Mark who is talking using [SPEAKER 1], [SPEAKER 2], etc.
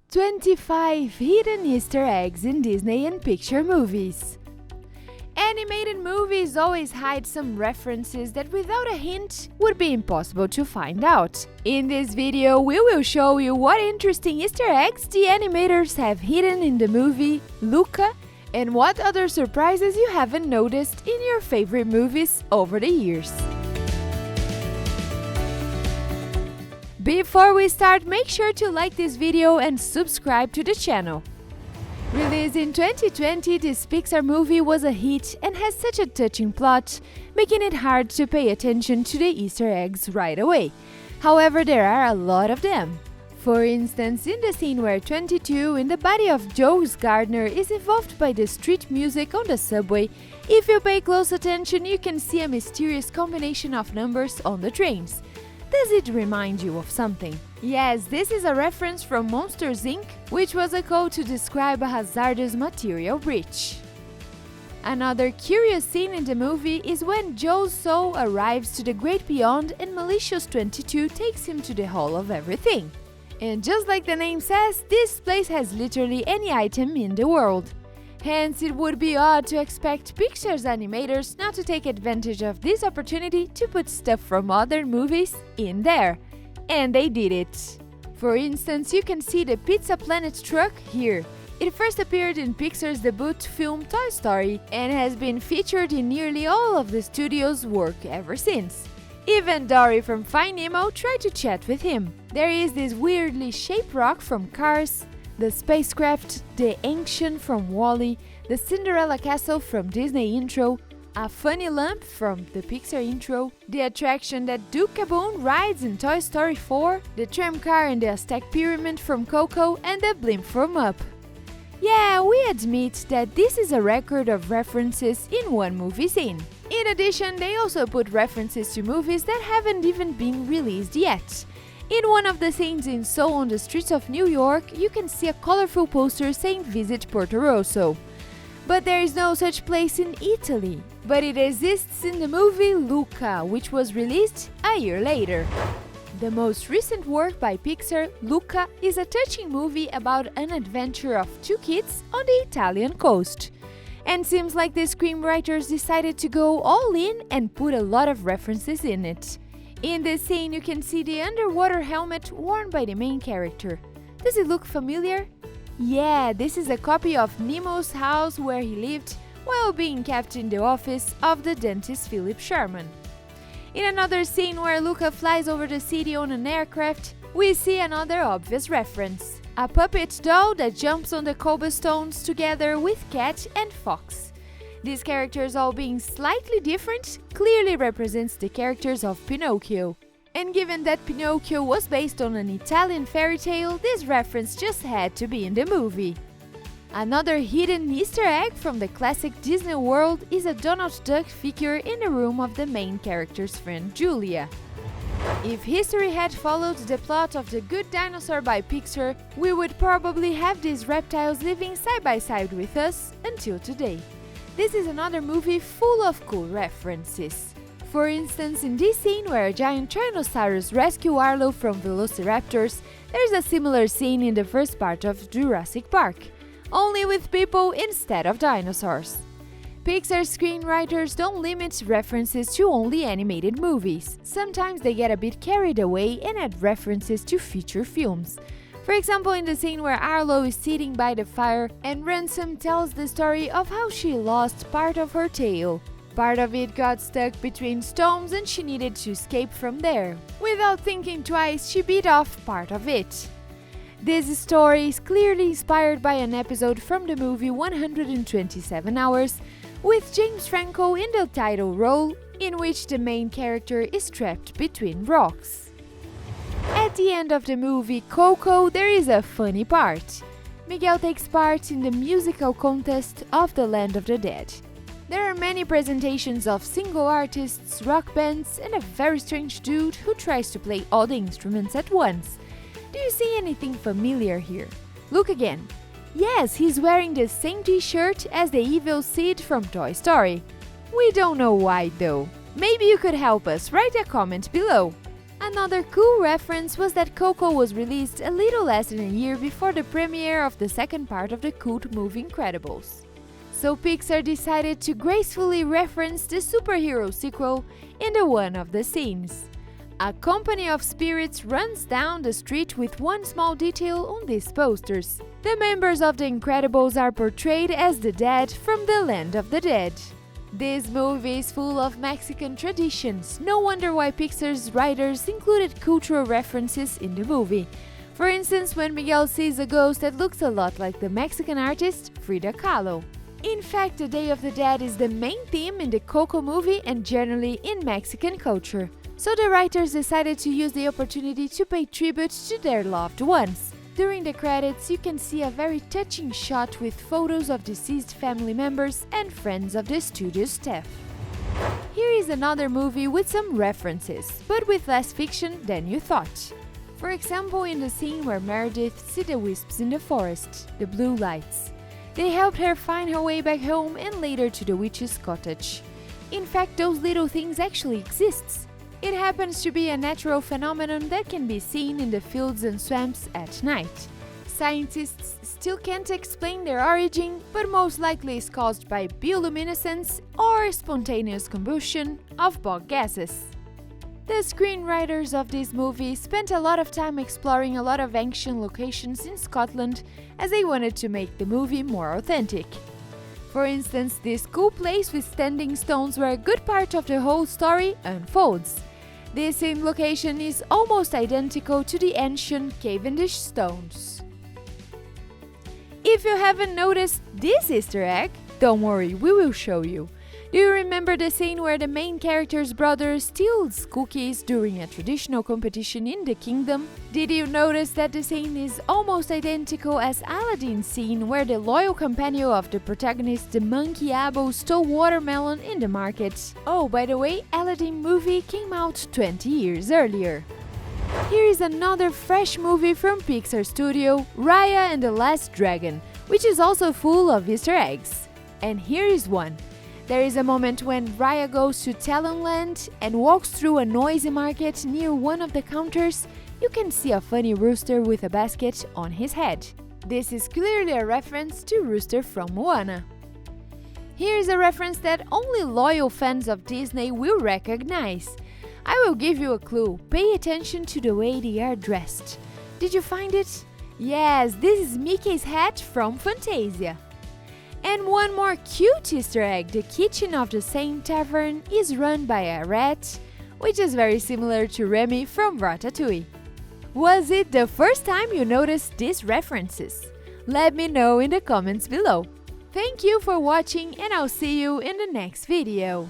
[SPEAKER 1] 25 hidden Easter eggs in Disney and Pixar movies. Animated movies always hide some references that without a hint would be impossible to find out. In this video, we will show you what interesting Easter eggs the animators have hidden in the movie Luca and what other surprises you haven't noticed in your favorite movies over the years. Before we start, make sure to like this video and subscribe to the channel. Released in 2020, this Pixar movie was a hit and has such a touching plot, making it hard to pay attention to the Easter eggs right away. However, there are a lot of them. For instance, in the scene where 22 in the body of Jules Gardner is evolved by the street music on the subway, if you pay close attention, you can see a mysterious combination of numbers on the trains. Does it remind you of something? Yes, this is a reference from Monsters Inc., which was a code to describe a hazardous material breach. Another curious scene in the movie is when Joe's soul arrives to the Great Beyond and Malicious 22 takes him to the Hall of Everything. And just like the name says, this place has literally any item in the world. Hence, it would be odd to expect Pixar's animators not to take advantage of this opportunity to put stuff from other movies in there. And they did it. For instance, you can see the Pizza Planet truck here. It first appeared in Pixar's debut film Toy Story and has been featured in nearly all of the studio's work ever since. Even Dory from Finding Nemo tried to chat with him. There is this weirdly shaped rock from Cars, the spacecraft, the Ancient from WALL-E, the Cinderella Castle from Disney Intro, a funny lamp from the Pixar Intro, the attraction that Duke Caboon rides in Toy Story 4, the tram car and the Aztec Pyramid from Coco, and the blimp from Up. Yeah, we admit that this is a record of references in one movie scene. In addition, they also put references to movies that haven't even been released yet. In one of the scenes in Soul on the Streets of New York, you can see a colorful poster saying Visit Porto Rosso. But there is no such place in Italy. But it exists in the movie Luca, which was released a year later. The most recent work by Pixar, Luca, is a touching movie about an adventure of two kids on the Italian coast. And seems like the screenwriters decided to go all in and put a lot of references in it. In this scene, you can see the underwater helmet worn by the main character. Does it look familiar? Yeah, this is a copy of Nemo's house where he lived while being kept in the office of the dentist Philip Sherman. In another scene where Luca flies over the city on an aircraft, we see another obvious reference. A puppet doll that jumps on the cobblestones together with Cat and Fox. These characters all being slightly different clearly represents the characters of Pinocchio. And given that Pinocchio was based on an Italian fairy tale, this reference just had to be in the movie. Another hidden Easter egg from the classic Disney world is a Donald Duck figure in the room of the main character's friend Julia. If history had followed the plot of The Good Dinosaur by Pixar, we would probably have these reptiles living side by side with us until today. This is another movie full of cool references. For instance, in this scene where a giant Tyrannosaurus rescues Arlo from velociraptors, there is a similar scene in the first part of Jurassic Park, only with people instead of dinosaurs. Pixar screenwriters don't limit references to only animated movies. Sometimes they get a bit carried away and add references to future films. For example, in the scene where Arlo is sitting by the fire and Ransom tells the story of how she lost part of her tail. Part of it got stuck between stones and she needed to escape from there. Without thinking twice, she bit off part of it. This story is clearly inspired by an episode from the movie 127 Hours, with James Franco in the title role, in which the main character is trapped between rocks. At the end of the movie Coco, there is a funny part. Miguel takes part in the musical contest of the Land of the Dead. There are many presentations of single artists, rock bands, and a very strange dude who tries to play all the instruments at once. Do you see anything familiar here? Look again. Yes, he's wearing the same t-shirt as the evil Sid from Toy Story. We don't know why though. Maybe you could help us, write a comment below. Another cool reference was that Coco was released a little less than a year before the premiere of the second part of the cult movie Incredibles. So Pixar decided to gracefully reference the superhero sequel in one of the scenes. A company of spirits runs down the street with one small detail on these posters. The members of the Incredibles are portrayed as the dead from the land of the dead. This movie is full of Mexican traditions. No wonder why Pixar's writers included cultural references in the movie. For instance, when Miguel sees a ghost that looks a lot like the Mexican artist Frida Kahlo. In fact, the Day of the Dead is the main theme in the Coco movie and generally in Mexican culture. So the writers decided to use the opportunity to pay tribute to their loved ones. During the credits, you can see a very touching shot with photos of deceased family members and friends of the studio staff. Here is another movie with some references, but with less fiction than you thought. For example, in the scene where Meredith sees the wisps in the forest, the blue lights. They helped her find her way back home and later to the witch's cottage. In fact, those little things actually exist. It happens to be a natural phenomenon that can be seen in the fields and swamps at night. Scientists still can't explain their origin, but most likely is caused by bioluminescence or spontaneous combustion of bog gases. The screenwriters of this movie spent a lot of time exploring a lot of ancient locations in Scotland as they wanted to make the movie more authentic. For instance, this cool place with standing stones where a good part of the whole story unfolds. This same location is almost identical to the ancient Cavendish stones. If you haven't noticed this Easter egg, don't worry, we will show you. Do you remember the scene where the main character's brother steals cookies during a traditional competition in the kingdom? Did you notice that the scene is almost identical as Aladdin's scene where the loyal companion of the protagonist, the monkey Abu, stole watermelon in the market? Oh, by the way, Aladdin movie came out 20 years earlier. Here is another fresh movie from Pixar Studio, Raya and the Last Dragon, which is also full of Easter eggs. And here is one. There is a moment when Raya goes to Talonland and walks through a noisy market. Near one of the counters. You can see a funny rooster with a basket on his head. This is clearly a reference to Rooster from Moana. Here is a reference that only loyal fans of Disney will recognize. I will give you a clue. Pay attention to the way they are dressed. Did you find it? Yes, this is Mickey's hat from Fantasia. And one more cute Easter egg, the kitchen of the same tavern is run by a rat, which is very similar to Remy from Ratatouille. Was it the first time you noticed these references? Let me know in the comments below. Thank you for watching and I'll see you in the next video.